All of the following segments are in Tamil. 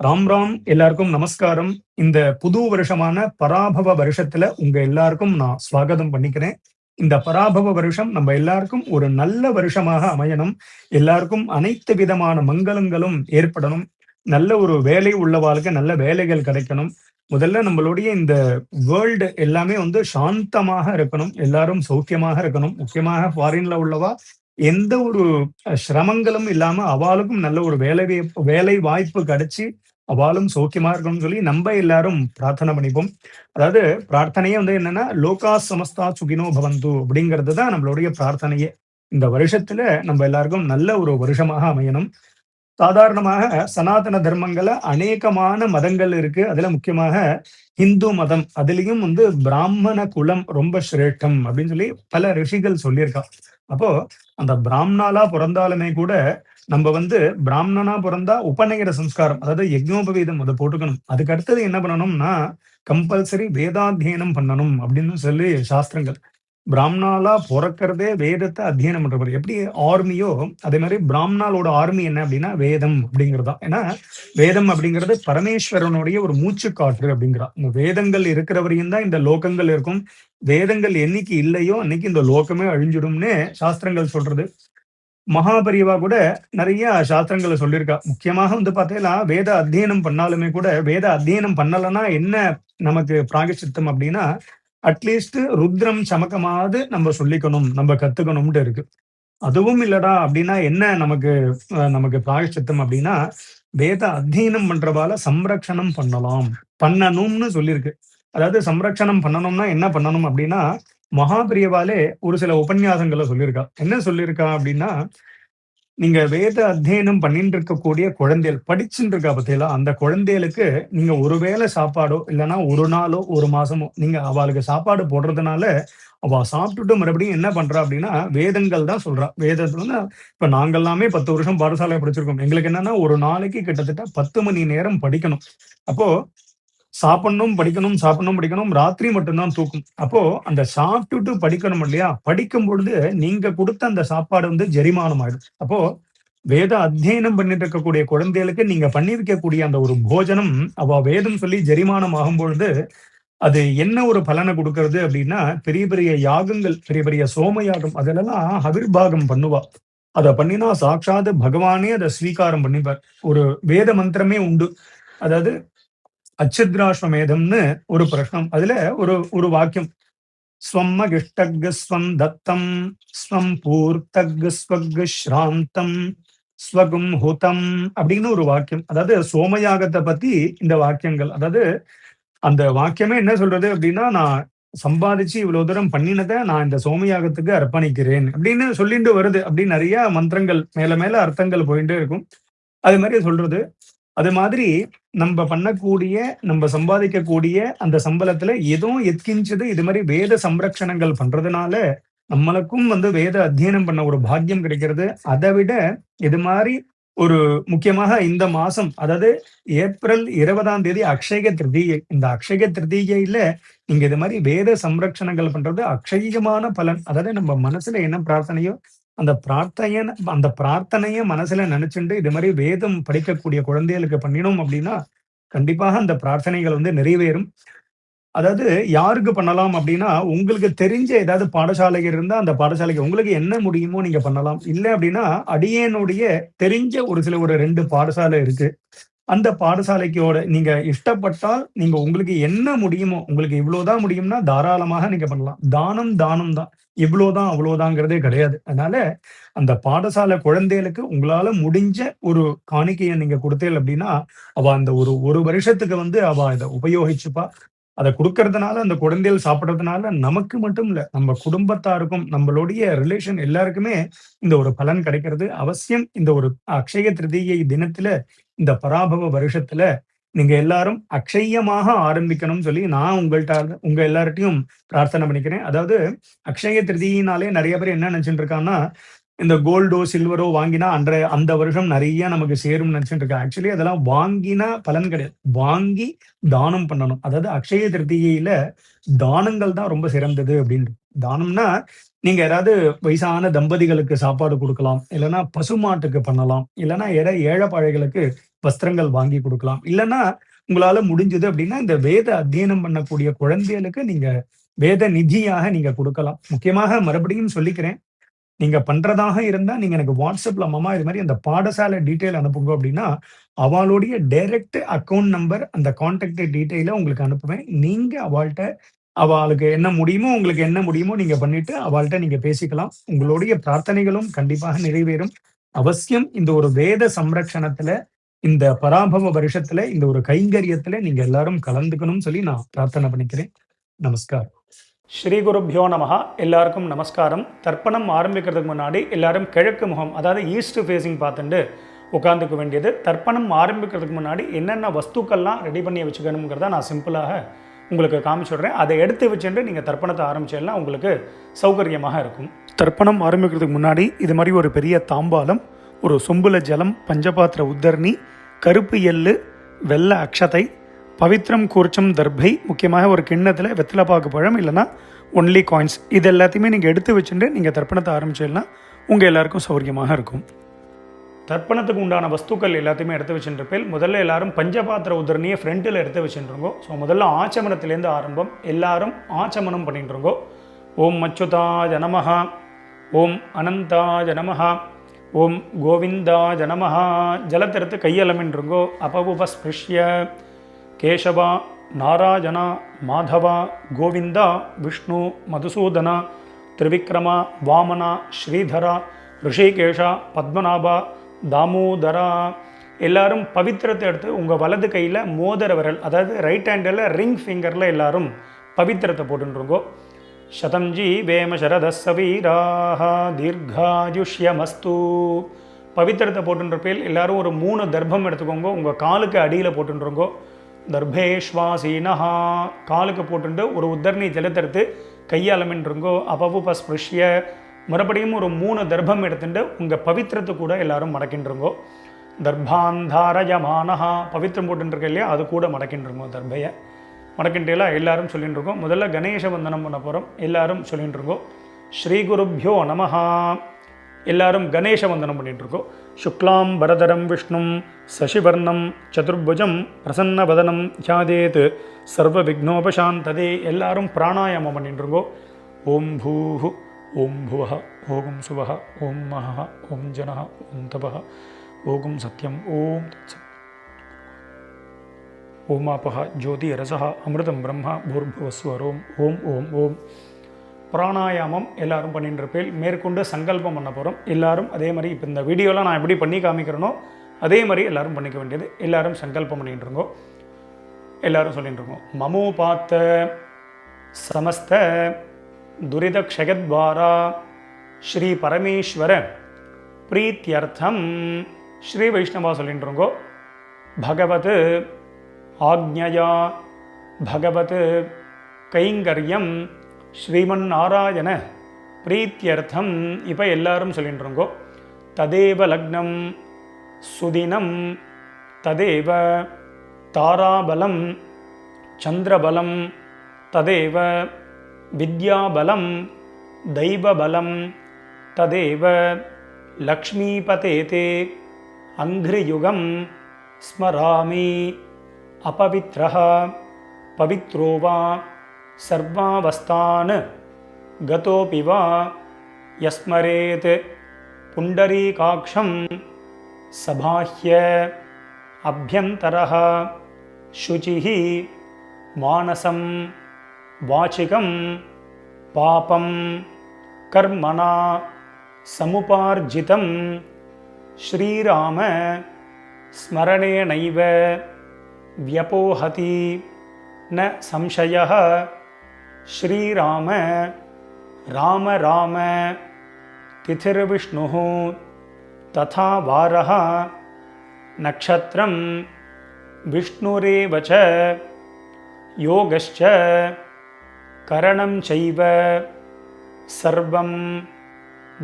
ராம் ராம் எல்லாருக்கும் நமஸ்காரம். இந்த புது வருஷமான பராபவ வருஷத்துல உங்க எல்லாருக்கும் நான் ஸ்வாகதம் பண்ணிக்கிறேன். இந்த பராபவ வருஷம் நம்ம எல்லாருக்கும் ஒரு நல்ல வருஷமாக அமையணும். எல்லாருக்கும் அனைத்து விதமான மங்களங்களும் ஏற்படணும். நல்ல ஒரு வேலை உள்ளவாளுக்கு நல்ல வேலைகள் கிடைக்கணும். முதல்ல நம்மளுடைய இந்த வேர்ல்டு எல்லாமே வந்து சாந்தமாக இருக்கணும். எல்லாரும் சௌக்கியமாக இருக்கணும். முக்கியமாக ஃபாரின்ல உள்ளவா எந்த ஒரு சிரமங்களும் இல்லாம அவாளுக்கும் நல்ல ஒரு வேலை வாய்ப்பு கிடைச்சு அவாளும் சௌக்கியமா இருக்கணும்னு சொல்லி நம்ம எல்லாரும் பிரார்த்தனை பண்ணிப்போம். அதாவது பிரார்த்தனையே வந்து என்னன்னா, லோகா சமஸ்தா சுகினோ பவந்து அப்படிங்கிறது தான் நம்மளுடைய பிரார்த்தனையே. இந்த வருஷத்துல நம்ம எல்லாருக்கும் நல்ல ஒரு வருஷமாக அமையணும். சாதாரணமாக சனாதன தர்மங்கள்ல அநேகமான மதங்கள் இருக்கு. அதுல முக்கியமாக இந்து மதம். அதிலயும் வந்து பிராமண குலம் ரொம்ப சிரேஷ்டம் அப்படின்னு சொல்லி பல ரிஷிகள் சொல்லியிருக்கா. அப்போ அந்த பிராமணாலா பொறந்தாலுமே கூட நம்ம வந்து பிராமணனா பொறந்தா உபநயன சம்ஸ்காரம், அதாவது யஜ்ஞோபவீதம் அத போட்டுக்கணும். அதுக்கு அடுத்தது என்ன பண்ணணும்னா, கம்பல்சரி வேதாத்தியனம் பண்ணணும் அப்படின்னு சொல்லி சாஸ்திரங்கள். பிராமணாலா பொறக்கிறதே வேதத்த அத்தியனம் பண்றவர். எப்படி ஆர்மியோ, அதே மாரி பிராமணாலோட ஆர்மி என்ன அப்படின்னா, வேதம் அப்படிங்கிறது தான். ஏன்னா, வேதம் அப்படிங்கிறது பரமேஸ்வரனுடைய ஒரு மூச்சுக்காற்று அப்படிங்கிறா. இந்த வேதங்கள் இருக்கிற வரையும் தான் இந்த லோகங்கள் இருக்கும். வேதங்கள் என்னைக்கு இல்லையோ, அன்னைக்கு இந்த லோகமே அழிஞ்சிடும்னு சாஸ்திரங்கள் சொல்றது. மகாபெரிவா கூட நெறைய சாஸ்திரங்கள சொல்லியிருக்கா. முக்கியமாக வந்து பார்த்தீங்கன்னா, வேத அத்தியனம் பண்ணாலுமே கூட, வேத அத்தியனம் பண்ணலன்னா என்ன நமக்கு பிராயச்சித்தம் அப்டின்னா, அட்லீஸ்ட் ருத்ரம் சமக்கமாவது நம்ம சொல்லிக்கணும், நம்ம கத்துக்கணும்ன்ட்டு இருக்கு. அதுவும் இல்லடா அப்டின்னா என்ன நமக்கு பிராயச்சித்தம் அப்டின்னா, வேத அத்தியனம் பண்றவால சம்ரக்ஷணம் பண்ணலாம். பண்ணணும்னு சொல்லியிருக்கு. அதாவது சம்ரக்ஷணம் பண்ணணும்னா என்ன பண்ணணும் அப்டின்னா, மகாபெரியவாலே ஒரு சில உபன்யாசங்கள சொல்லியிருக்கா. என்ன சொல்லியிருக்கா அப்டின்னா, நீங்க வேத அத்தியனம் பண்ணிட்டு இருக்கக்கூடிய குழந்தைகள் படிச்சுட்டு இருக்கா பாத்தீங்களா, அந்த குழந்தைகளுக்கு நீங்க ஒரு வேளை சாப்பாடோ, இல்லன்னா ஒரு நாளோ, ஒரு மாசமோ நீங்க அவளுக்கு சாப்பாடு போடுறதுனால, அவ சாப்பிட்டுட்டு மறுபடியும் என்ன பண்றா அப்படின்னா, வேதங்கள் தான் சொல்றா. வேதத்துல வந்து இப்ப நாங்கல்லாமே 10 வருஷம் பாடசாலை படிச்சிருக்கோம். எங்களுக்கு என்னன்னா, ஒரு நாளைக்கு கிட்டத்தட்ட 10 மணி நேரம் படிக்கணும். அப்போ சாப்பிடணும், படிக்கணும், சாப்பிடணும், படிக்கணும். ராத்திரி மட்டும் தான் தூக்கம். அப்போ அந்த சாப்பிட்டுட்டு படிக்கணும் இல்லையா? படிக்கும் பொழுது நீங்க குடுத்த அந்த சாப்பாடு வந்து ஜெரிமானம் ஆயிடும். அப்போ வேத அத்தியனம் பண்ணிட்டு இருக்கக்கூடிய குழந்தைகளுக்கு நீங்க பண்ணி வைக்கக்கூடிய அந்த ஒரு போஜனம், அவ வேதம் சொல்லி ஜெரிமானம் ஆகும்பொழுது, அது என்ன ஒரு பலன குடுக்கிறது அப்டின்னா, பெரிய பெரிய யாகங்கள், பெரிய பெரிய சோம யாகம் அதுலலாம் ஹவிர்பாகம் பண்ணுவா. அத பண்ணினா சாக்ஷாத் பகவானே அத ஸ்வீகாரம் பண்ணிப்பார். ஒரு வேத மந்திரமே உண்டு. அதாவது அச்சுத்ராஸ்வமேதம்னு ஒரு பிரஷ்னம். அதுல ஒரு ஒரு வாக்கியம். ஸ்வம்மகிஷ்டக் ஸ்வம் தத்தம் ஸ்வம் பூர்த்தக் ஸ்வக் ஸ்ராந்தம் ஸ்வகும் ஹுதம் அப்படின்னு ஒரு வாக்கியம். அதாவது சோமயாகத்த பத்தி இந்த வாக்கியங்கள். அதாவது அந்த வாக்கியமே என்ன சொல்றது அப்படின்னா, நான் சம்பாதிச்சு இவ்வளவு தூரம் பண்ணினத நான் இந்த சோமயாகத்துக்கு அர்ப்பணிக்கிறேன் அப்படின்னு சொல்லிட்டு வருது. அப்படி நெறைய மந்திரங்கள் மேல மேல அர்த்தங்கள் போயிட்டே இருக்கும். அது மாரி சொல்றது. அது மாதிரி நம்ப பண்ணக்கூடிய, நம்ப சம்பாதிக்கக்கூடிய அந்த சம்பளத்துல ஏதோ எத்கிஞ்சது இது மாரி வேத சம்ரக்ஷணங்கள் பண்றதுனால, நம்மளுக்கும் வந்து வேத அத்தியனம் பண்ண ஒரு பாக்கியம் கிடைக்கிறது. அத விட இது மாரி ஒரு முக்கியமாக இந்த மாசம், அதாவது ஏப்ரல் 20ஆம் தேதி அக்ஷய திருதியை. இந்த அக்ஷய திருதியையில நீங்க இது மாரி வேத சம்ரக்ஷணங்கள் பண்றது அக்ஷயமான பலன். அதாவது நம்ம மனசுல என்ன பிரார்த்தனையோ அந்த பிரார்த்தனைய மனசுல நெனச்சுண்டு, இது மாரி வேதம் படிக்கக்கூடிய குழந்தைகளுக்கு பண்ணினோம் அப்டின்னா, கண்டிப்பாக அந்த பிரார்த்தனைகள் வந்து நிறைவேறும். அதாவது யாருக்கு பண்ணலாம் அப்டின்னா, உங்களுக்கு தெரிஞ்ச ஏதாவது பாடசாலை இருந்தா, அந்த பாடசாலைக்கு உங்களுக்கு என்ன முடியுமோ நீங்க பண்ணலாம். இல்ல அப்டின்னா, அடியேனுடைய தெரிஞ்ச ஒரு சில ஒரு 2 பாடசாலை இருக்கு. அந்த பாடசாலைக்கோட நீங்க இஷ்டப்பட்டால், நீங்க உங்களுக்கு என்ன முடியுமோ, உங்களுக்கு இவ்வளோதான் முடியும்னா தாராளமாக நீங்க பண்ணலாம். தானம், தானம் தான். இவ்வளோதான், அவ்வளோதாங்கிறதே கிடையாது. அதனால அந்த பாடசாலை குழந்தைகளுக்கு உங்களால முடிஞ்ச ஒரு காணிக்கைய நீங்க குடுத்தீர்கள் அப்டின்னா, அவ அந்த ஒரு 1 வருஷத்துக்கு வந்து அவ இத உபயோகிச்சுப்பா. அத குடுக்கறதுனால, அந்த குழந்தைகள் சாப்பிடுறதுனால நமக்கு மட்டும் இல்ல, நம்ம குடும்பத்தாருக்கும், நம்மளுடைய ரிலேஷன் எல்லாருக்குமே இந்த ஒரு பலன் கிடைக்கிறது. அவசியம் இந்த ஒரு அக்ஷய திருதியை தினத்தில, இந்த பராபவ வருஷத்துல நீங்க எல்லாரும் அக்ஷயமாக ஆரம்பிக்கணும்னு சொல்லி நான் உங்க எல்லார்ட்டயும் பிரார்த்தனை பண்ணிக்கிறேன். அதாவது அக்ஷய திருதியினாலே நெறைய பேர் என்ன நெனச்சுட்டு இருக்காங்கன்னா, இந்த கோல்டோ, சில்வரோ வாங்கினா அந்த வருஷம் நெறைய நமக்கு சேரும்னு நெனச்சுட்டு இருக்காங்க. ஆக்சுவலி அதெல்லாம் வாங்கினா பலன் கிடையாது. வாங்கி தானம் பண்ணணும். அதாவது அக்ஷய திருதியையில தானங்கள் தான் ரொம்ப சிறந்தது அப்படின்னு. தானம்னா, நீங்க யாராவது வயசான தம்பதிகளுக்கு சாப்பாடு குடுக்கலாம். இல்லன்னா பசுமாட்டுக்கு பண்ணலாம். இல்லன்னா ஏழைப்பாழைகளுக்கு வஸ்திரங்கள் வாங்கி கொடுக்கலாம். இல்லன்னா உங்களால முடிஞ்சது அப்படின்னா, இந்த வேத அத்தியனம் பண்ணக்கூடிய குழந்தைகளுக்கு நீங்க வேத நிதியாக நீங்க குடுக்கலாம். முக்கியமாக மறுபடியும் சொல்லிக்கிறேன். நீங்க பண்றதாக இருந்தா, நீங்க எனக்கு WhatsAppல மாமா இது மாரி அந்த பாடசாலை டீட்டெயில் அனுப்புங்க அப்படின்னா, அவாளுடைய டைரக்ட் அக்கவுண்ட் நம்பர், அந்த கான்டாக்ட் டீட்டெயில உங்களுக்கு அனுப்புவேன். நீங்க அவாளுக்கு என்ன முடியுமோ, உங்களுக்கு என்ன முடியுமோ நீங்க பண்ணிட்டு, அவாள்ட்ட நீங்க பேசிக்கலாம். உங்களுடைய பிரார்த்தனைகளும் கண்டிப்பாக நிறைவேறும். அவசியம் இந்த ஒரு வேத சம்ரக்ஷணத்துல, இந்த பராபவ வருஷத்துல, இந்த ஒரு கைங்கரியத்துல நீங்க எல்லாரும் கலந்துக்கணும்னு சொல்லி நான் பிரார்த்தனை பண்ணிக்கிறேன். நமஸ்காரம். ஸ்ரீ குருப்யோ நமஹா. எல்லாருக்கும் நமஸ்காரம். தர்ப்பணம் ஆரம்பிக்கிறதுக்கு முன்னாடி எல்லாரும் கிழக்கு முகம், அதாவது ஈஸ்ட் ஃபேஸிங் பார்த்துட்டு உட்காந்துக்க வேண்டியது. தர்ப்பணம் ஆரம்பிக்கிறதுக்கு முன்னாடி என்னென்ன வஸ்துக்கள்லாம் ரெடி பண்ணி வச்சுக்கணுங்கிறத நான் சிம்பிளாக உங்களுக்கு காமிச்சுடுறேன். அதை எடுத்து வச்சுட்டு நீங்கள் தர்ப்பணத்தை ஆரம்பிச்சேன்னா உங்களுக்கு சௌகரியமாக இருக்கும். தர்ப்பணம் ஆரம்பிக்கிறதுக்கு முன்னாடி இது மாதிரி ஒரு பெரிய தாம்பாலம், ஒரு சொம்புல ஜலம், பஞ்சபாத்திர உத்தரணி, கருப்பு எள்ளு, வெள்ளை அக்ஷதை, பவித்ரம் கூர்ச்சம் தர்பை, முக்கியமாக ஒரு கிண்ணத்தில் வெத்தலைப்பாக்கு பழம் இல்லைனா ஒன்லி காயின்ஸ், இது எல்லாத்தையுமே நீங்கள் எடுத்து வச்சுட்டு நீங்கள் தர்ப்பணத்தை ஆரம்பிச்சீங்கன்னா உங்கள் எல்லாருக்கும் சௌகரியமாக இருக்கும். தர்ப்பணத்துக்கு உண்டான வஸ்துக்கள் எல்லாத்தையுமே எடுத்து வச்சுருப்பேன். முதல்ல எல்லாரும் பஞ்சபாத்திர உதரணியை ஃப்ரண்ட்டில் எடுத்து வச்சுருங்கோ. ஸோ முதல்ல ஆச்சமனத்திலேருந்து ஆரம்பம். எல்லாரும் ஆச்சமனம் பண்ணிட்டுருங்கோ. ஓம் அச்சுதாய நமஹ, ஓம் அனந்தாய நமஹ, ஓம் கோவிந்தாய நமஹ. ஜலத்தெடுத்து கையலமின்றுங்கோ. அபவுபஸ்பிருஷ்ய கேசவா, நாராயணா, மாதவா, கோவிந்தா, விஷ்ணு, மதுசூதனா, திரிவிக்ரமா, வாமனா, ஸ்ரீதரா, ரிஷிகேஷா, பத்மநாபா, தாமோதரா. எல்லாரும் பவித்திரத்தை எடுத்து உங்கள் வலது கையில் மோதிர விரல், அதாவது ரைட் ஹேண்டில் ரிங் ஃபிங்கரில் எல்லாரும் பவித்திரத்தை போட்டுருங்கோ. சதம்ஜி வேம சரதசவீராக தீர்காயுஷ்யமஸ்து. பவித்திரத்தை போட்டுருப்பேல் எல்லாரும் ஒரு 3 தர்ப்பம் எடுத்துக்கோங்க. உங்கள் காலுக்கு அடியில் போட்டுருங்கோ. தர்பேஷ்வாசீனஹா, காலுக்கு போட்டுட்டு ஒரு உத்தரணி ஜலத்தெடுத்து கையாலமின்றுங்கோ. அபவுபஸ்பிருஷ்ய, மறுபடியும் ஒரு 3 தர்ப்பம் எடுத்துட்டு உங்கள் பவித்திரத்தை கூட எல்லாரும் மடக்கின்றுங்கோ. தர்பாந்தாரயமானஹா, பவித்திரம் போட்டுருக்க இல்லையா, அது கூட மடக்கின்றுங்கோ. தர்பையை மடக்கின்றேலாம் எல்லாரும் சொல்லிட்டு இருக்கோம். முதல்ல கணேச வந்தனம் பண்ண போகிறோம். எல்லாரும் சொல்லிட்டு இருக்கோம். ஸ்ரீ குருப்யோ நமஹா. எல்லாரும் கணேச வந்தனம் பண்ணிட்டு இருக்கோம். சுக்லாம் பரதரம் விஷ்ணும் சசிவர்ணம் சதுர்புஜம் பிரசன்னவதனம் த்யாதேத் சர்வ விக்னோபசாந்ததே. எல்லாரும் பிராணாயாமம் பண்ணிட்டு இருக்கோம். ஓம் பூஹு, ஓம் புவஹ, ஓம் சுவஹ, ஓம் மஹ, ஓம் ஜனஹ, ஓம் தபஹ, ஓம் சத்யம், ஓம் தத்சத். ஓமாபஹ ஜோதி ரசஹ அமிர்தம் பிரம்மா பூர்புவஸ்வரோம். ஓம் ஓம் ஓம். பிராணாயாமம் எல்லாரும் பண்ணிட்டு இருப்பேன். மேற்கொண்டு சங்கல்பம் பண்ண போகிறோம். எல்லாரும் அதே மாதிரி இப்போ இந்த வீடியோலாம் நான் எப்படி பண்ணி காமிக்கிறேனோ அதே மாதிரி எல்லாரும் பண்ணிக்க வேண்டியது. எல்லாரும் சங்கல்பம் பண்ணிட்டு இருக்கோம். எல்லாரும் சொல்லிட்டு இருக்கோம். மமோபாத்த சமஸ்த துரித க்ஷயத்வாரா ஸ்ரீ பரமேஸ்வர பிரீத்தியர்த்தம். ஸ்ரீ வைஷ்ணவா சொல்லிட்டு இருக்கோம். பகவத் ஆக்ஞயா பகவத் கைங்கரியம் ஸ்ரீமன் நாராயண பிரீத்தியர்த்தம். இப்போ எல்லாரும் சொல்லிட்டு இருக்கோம். ததேவ லக்னம் சுதினம் ததேவ தாராபலம் சந்திரபலம் ததேவ வித்யாபலம் தெய்வபலம் ததேவ லக்ஷ்மீபதேதே அங்கிரியுகம் ஸ்மராமி. அபவித்ரஹ பவித்ரோ வா சர்வாவஸ்தான் கதோபி வா யஸ்மரேத் புண்டரீகாக்ஷம் சபாஹ்ய அப்யந்தரஹ சுசிஹி மானசம் வாச்சிகம் பாபம் கர்மணா சமுபார்ஜிதம் ஸ்ரீராம ஸ்மரணேனைவ வியபோஹதி ந சம்சயः. ஸ்ரீராம ராம ராம திதிர்விஷ்ணுः ததா வாரः நக்ஷத்ரம் விஷ்ணுரேவ ச யோகஸ்ச கரணம் சைவ சர்வம்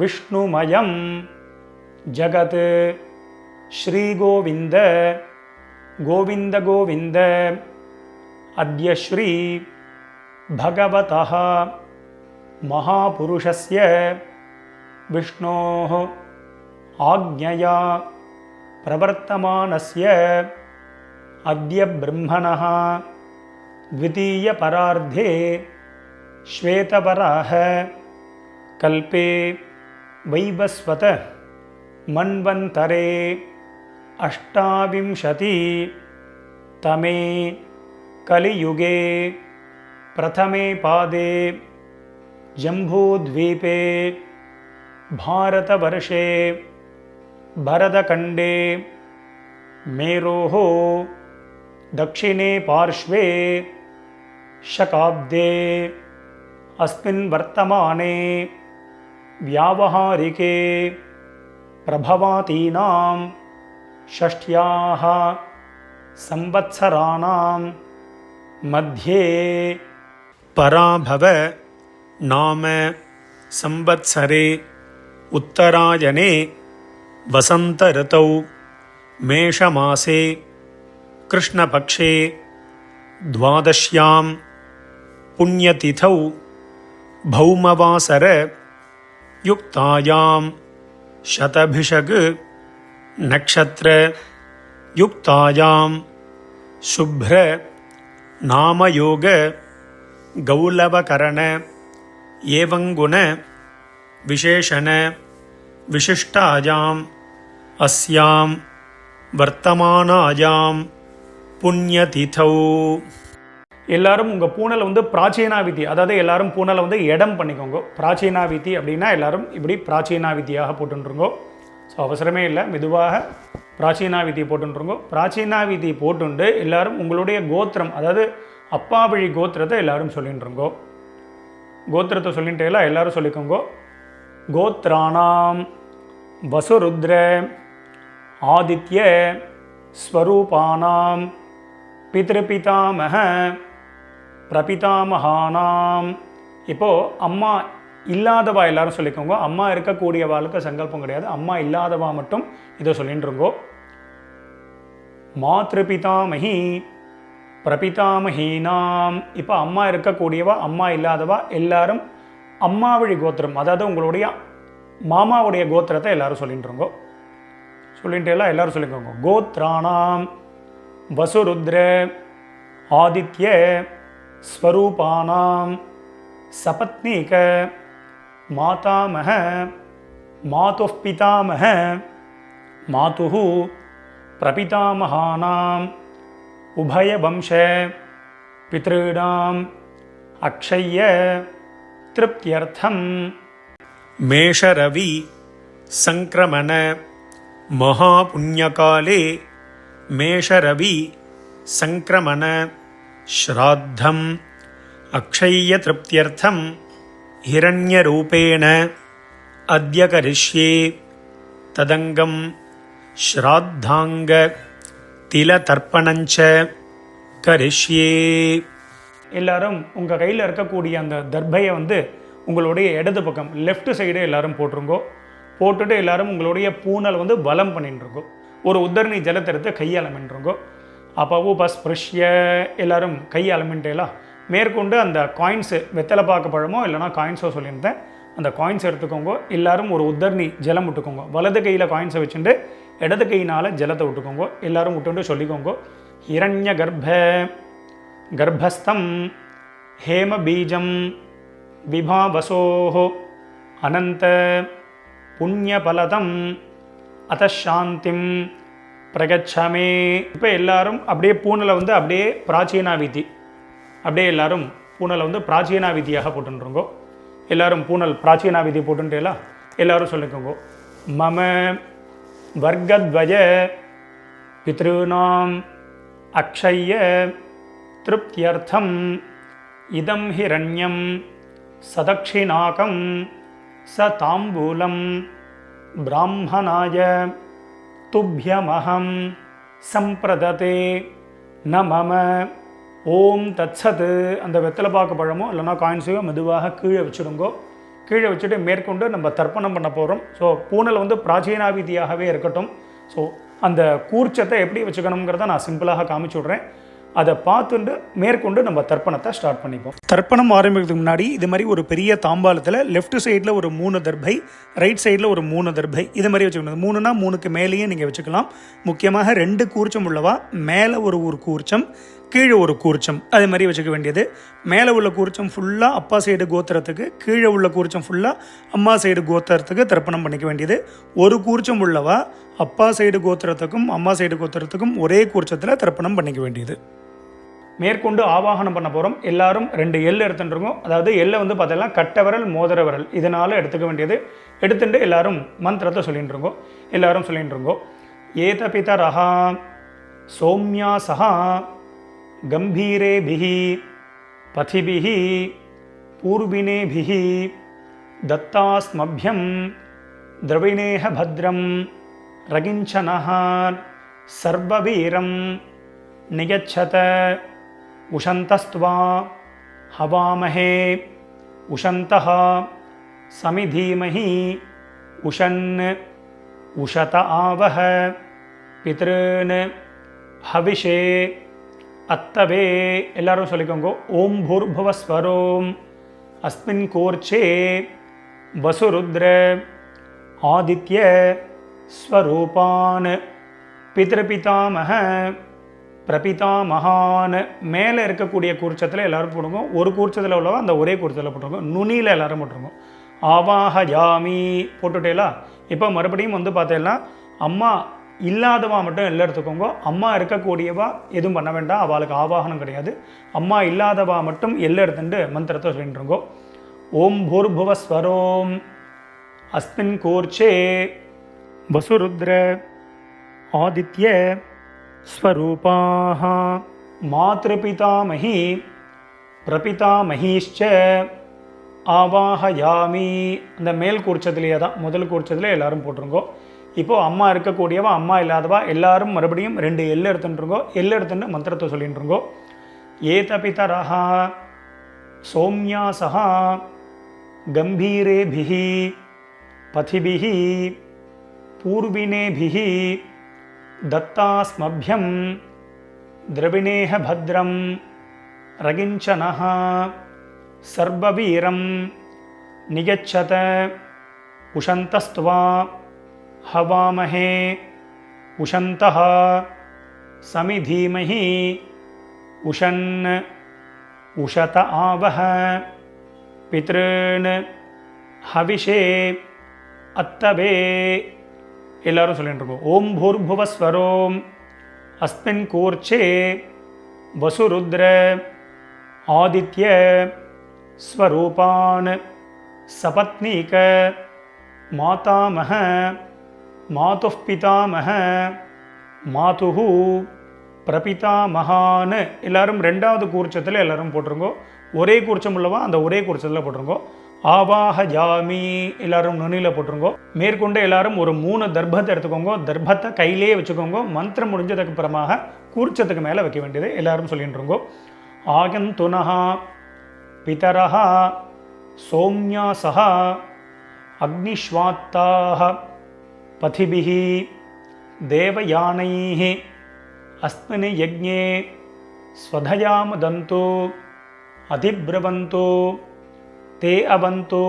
விஷ்ணுமயம் ஜகத். ஸ்ரீகோவிந்த கோவிந்த கோவிந்த. அத்ய ஸ்ரீ பகவதः மகாபுருஷஸ்ய விஷ்ணோः ஆக்ஞயா பிரவர்த்தமானஸ்ய அத்ய பிரம்மணः द्वितीय परार्धे श्वेतवराह कल्पे वैवस्वत मन्वन्तरे अष्टाविंशति तमे कलियुगे प्रथमे पादे जम्बूद्वीपे भारतवर्षे भरतखण्डे मेरोः दक्षिणे पार्श्वे शकाब्दे अस्मिन् वर्तमाने व्यावहारिके प्रभवातीनां षष्ट्याः संवत्सराणां मध्ये पराभव नाम संवत्सरे उत्तरायणे वसंत ऋतौ मेषमासे कृष्णपक्षे द्वादश्यां पुण्यतिथौ भौमवासर युक्तायां शतभिषग नक्षत्र युक्तायां शुभ्र नामयोग गौलवकरण एवंगुण विशेषण विशिष्टायां अस्यां वर्तमानायां புண்ணியதிதௌ. எல்லாரும் உங்கள் பூனலை வந்து பிராச்சீனாவிதி, அதாவது எல்லாரும் பூனலை வந்து இடம் பண்ணிக்கோங்க. பிராச்சீனாவிதி அப்படின்னா எல்லாரும் இப்படி பிராச்சீனாவிதியாக போட்டுருங்கோ. ஸோ அவசரமே இல்லை, மெதுவாக பிராச்சீனாவிதி போட்டுருங்கோ. பிராச்சீனாவிதி போட்டுண்டு எல்லாரும் உங்களுடைய கோத்திரம், அதாவது அப்பா வழி கோத்திரத்தை எல்லாரும் சொல்லிட்டுருங்கோ. கோத்திரத்தை சொல்லிட்டேல எல்லாரும் சொல்லிக்கோங்க. கோத்ராணாம் வசுருத்ர ஆதித்ய ஸ்வரூபானாம் பித்ருபிதாமக பிரபிதாமகானாம். இப்போது அம்மா இல்லாதவா எல்லாரும் சொல்லிக்கோங்க. அம்மா இருக்கக்கூடியவாளுக்கு சங்கல்பம் கிடையாது, அம்மா இல்லாதவா மட்டும் இதை சொல்லிட்டுருங்கோ. மாத்ருபிதாமகி பிரபிதாமகீனாம். இப்போ அம்மா இருக்கக்கூடியவா அம்மா இல்லாதவா எல்லாரும் அம்மா வழி கோத்திரம், அதாவது உங்களுடைய மாமாவுடைய கோத்திரத்தை எல்லாரும் சொல்லிட்டுருங்கோ. சொல்லிட்டு எல்லாம் எல்லாரும் சொல்லிக்கோங்க. கோத்ராணாம் வசுருத்ர ஆதித்ய ஸ்வரூபானாம் சபத்னீக மாதாமக மாதுः பிதாமக மாதுः பிரபிதாமகானாம் உபயவம்ச பித்ருணாம் அக்ஷய்ய திருப்தியர்த்தம் மேஷரவி சங்கிரமண महापुण्यकाले मेषरवि संक्रमण श्राद्धम् अक्षय्यतृप्त्यर्थं हिरण्यरूपेण अद्य करिष्ये तदंगं श्राद्धांग तिलतर्पणञ्च करिष्ये. எல்லாரும் உங்கள் கையில் இருக்கக்கூடிய அந்த தர்பையை வந்து உங்களுடைய இடது பக்கம் லெஃப்ட் சைடு எல்லாரும் போட்டுருங்கோ. போட்டுட்டு எல்லாரும் உங்களுடைய பூனல் வந்து பலம் பண்ணிட்டுருக்கோம். ஒரு உத்தரணி ஜலத்தை எடுத்து கையாளமின்றிருங்கோ. அப்போ உபஸ்பிருஷ்ய எல்லாரும் கையாளமின்ட்டேலாம் மேற்கொண்டு அந்த காயின்ஸு வெத்தலை பாக்கு பழமோ இல்லைனா காயின்ஸோ சொல்லியிருந்தேன், அந்த காயின்ஸ் எடுத்துக்கோங்க. எல்லாரும் ஒரு உத்தரணி ஜலம் விட்டுக்கோங்க. வலது கையில் காயின்ஸை வச்சுட்டு இடது கையினால் ஜலத்தை விட்டுக்கோங்க. எல்லாரும் விட்டுட்டு சொல்லிக்கோங்க. ஹிரண்ய கர்ப்பஸ்தம் ஹேம பீஜம் விபாவசோஹோ அனந்த புண்ணியபலதம் அதசாந்திம் பிரகச்சமே. இப்போ எல்லாரும் அப்படியே பூனலை வந்து அப்படியே பிராச்சீனாவிதி, அப்படியே எல்லாரும் பூனலை வந்து பிராச்சீனாவிதியாக போட்டுருங்கோ. எல்லாரும் பூனல் பிராச்சீனாவிதி போட்டுட்டேலா எல்லாரும் சொல்லிக்கோங்க. மம வர்க்கத்வய பித்ருணாம் அக்ஷய்ய திருப்தியர்த்தம் இதம் ஹிரண்யம் சதக்ஷிணாகம் ச தாம்பூலம் பிராமணாய துப்யமஹம் சம்பிரததே ந மம ஓம் தத்சத். அந்த வெத்தலை பாக்கு பழமோ இல்லைனா காயின்ஸையோ மெதுவாக கீழே வச்சுடுங்கோ. கீழே வச்சுட்டு மேற்கொண்டு நம்ம தர்ப்பணம் பண்ண போகிறோம். ஸோ பூனல் வந்து பிராச்சீனாவிதியாகவே இருக்கட்டும். ஸோ அந்த கூர்ச்சத்தை எப்படி வச்சுக்கணுங்கிறத நான் சிம்பிளாக காமிச்சு விட்றேன். அதை பார்த்துட்டு மேற்கொண்டு நம்ம தர்ப்பணத்தை ஸ்டார்ட் பண்ணிப்போம். தர்ப்பணம் ஆரம்பிக்கிறதுக்கு முன்னாடி இது மாதிரி ஒரு பெரிய தாம்பாளத்தில் லெஃப்ட் சைடில் ஒரு 3 தர்பை, ரைட் சைடில் ஒரு 3 தர்பை, இது மாதிரி வச்சுக்கணும். 3னா 3க்கு மேலேயே நீங்கள் வச்சுக்கலாம். முக்கியமாக 2 கூர்ச்சம் உள்ளவா மேலே ஒரு கூர்ச்சம், கீழே ஒரு கூர்ச்சம், அது மாதிரி வச்சுக்க வேண்டியது. மேலே உள்ள கூர்ச்சம் ஃபுல்லாக அப்பா சைடு கோத்திரத்துக்கு, கீழே உள்ள கூர்ச்சம் ஃபுல்லாக அம்மா சைடு கோத்திரத்துக்கு தர்ப்பணம் பண்ணிக்க வேண்டியது. ஒரு கூர்ச்சம் உள்ளவா அப்பா சைடு கோத்திரத்துக்கும் அம்மா சைடு கோத்திரத்துக்கும் ஒரே கூர்ச்சத்தில் தர்ப்பணம் பண்ணிக்க வேண்டியது. மேற்கொண்டு ஆவாகனம் பண்ண போகிறோம். எல்லாரும் 2 எள் எடுத்துட்டுருக்கோம். அதாவது எள்ளை வந்து பார்த்தீங்கன்னா கட்டை விரல், மோதிர விரல் இதனால் எடுத்துக்க வேண்டியது. எடுத்துட்டு எல்லாரும் மந்திரத்தை சொல்லிட்டு இருக்கோம். எல்லாரும் சொல்லிட்டு இருக்கோம். ஏத பிதரஹா சௌமியா சஹா கம்பீரேபிஹி பதிபிஹி பூர்வினேபிஹி தத்தாஸ்மப்யம் திரவிணேஹ பத்ரம் ரகிஞ்சனஹ சர்வவீரம் நிகச்சத உஷந்தஸ்த்வா ஹவாமஹே உஷந்தஹ சமிதீமஹி உஷன் உஷத ஆவஹ பித்ருன் ஹவிஷே அத்தவே. எல்லாரும் சொல்லிக்கோங்க. ஓம் பூர்புவஸ்வரோம் அஸ்மின் கோர்ச்சே வசுருத்ர ஆதித்ய ஸ்வரூபான் பித்ருபிதாமஹ பிரபிதாமகான். மேலே இருக்கக்கூடிய கூர்ச்சத்தில் எல்லோரும் போடுங்க. ஒரு கூர்ச்சத்தில் உள்ளவா அந்த ஒரே கூர்ச்சத்தில் போட்டுருங்க. நுனியில் எல்லோரும் போட்டுருங்க. ஆவாஹ யாமி போட்டுட்டேலா. இப்போ மறுபடியும் வந்து பார்த்தேன்னா அம்மா இல்லாதவா மட்டும் எல்லாம் எடுத்துக்கோங்க. அம்மா இருக்கக்கூடியவா எதுவும் பண்ண வேண்டாம், அவளுக்கு ஆவாகனம் கிடையாது. அம்மா இல்லாதவா மட்டும் எல்லாம் எடுத்துட்டு மந்திரத்தை சொல்லிட்டுருங்கோ. ஓம் பூர்புவஸ்வரோம் அஸ்மின் கோர்ச்சே வசுருத்ர ஆதித்ய ஸ்வரூபாஹ மாத்ருபிதாமஹி பிரபிதாமஹீஷ்ச ஆவாஹயாமி. அந்த மேல் கூர்ச்சத்திலேயே தான், முதல் கூர்ச்சத்திலே எல்லாரும் போட்டிருங்கோ. இப்போது அம்மா இருக்கக்கூடியவா அம்மா இல்லாதவா எல்லாரும் மறுபடியும் 2 எள் எடுத்துட்டுருங்கோ. எள் எடுத்துட்டு மந்திரத்தை சொல்லிட்டுருங்கோ. ஏத பிதரஹா சௌமியா சஹா கம்பீரேபிஹி பதிபிஹி பூர்வினேபிஹி தத்தாஸ்மப்யம் திரவிணேஹ பத்ரம் ரகிஞ்சனஹ சர்வவீரம் நிகச்சத உஷந்தஸ்த்வா ஹவாமஹே உஷந்தஹ சமிதீமஹி உஷன் உஷத ஆவஹ பித்ருன் ஹவிஷே அத்தவே. எல்லாரும் சொல்லிட்டு இருக்கோம். ஓம் பூர்புவஸ்வரோம் அஸ்மின் கூர்ச்சே வசுருத்ர ஆதித்ய ஸ்வரூபான் சபத்னீக மாதாமஹ மாதுः பிதாமஹ மாதுஹு பிரபிதாமகான். எல்லாரும் 2வது கூர்ச்சத்தில் எல்லாரும் போட்டிருங்கோ. ஒரே கூர்ச்சம் உள்ளவா அந்த ஒரே கூர்ச்சத்தில் போட்டிருங்கோ. ஆவாஹ ஜாமி எல்லாரும் நுனியில் போட்டிருங்கோ. மேற்கொண்டு எல்லாரும் ஒரு 3 தர்பத்தை எடுத்துக்கோங்க. தர்பத்தை கையிலே வச்சுக்கோங்க. மந்திரம் முடிஞ்சதுக்கு அப்புறமாக கூர்ச்சத்துக்கு மேலே வைக்க வேண்டியது. எல்லாரும் சொல்லிட்டு இருக்கோம். ஆகந்துனஹா பிதரஹா சௌமியாசஹா அக்னிஷ்வாத்தாஹ பதிபிஹி தேவயானைஹ அஸ்மின் யஜ்ஞே ஸ்வதயாமதந்து அதிப்ரவந்து தே அவந்து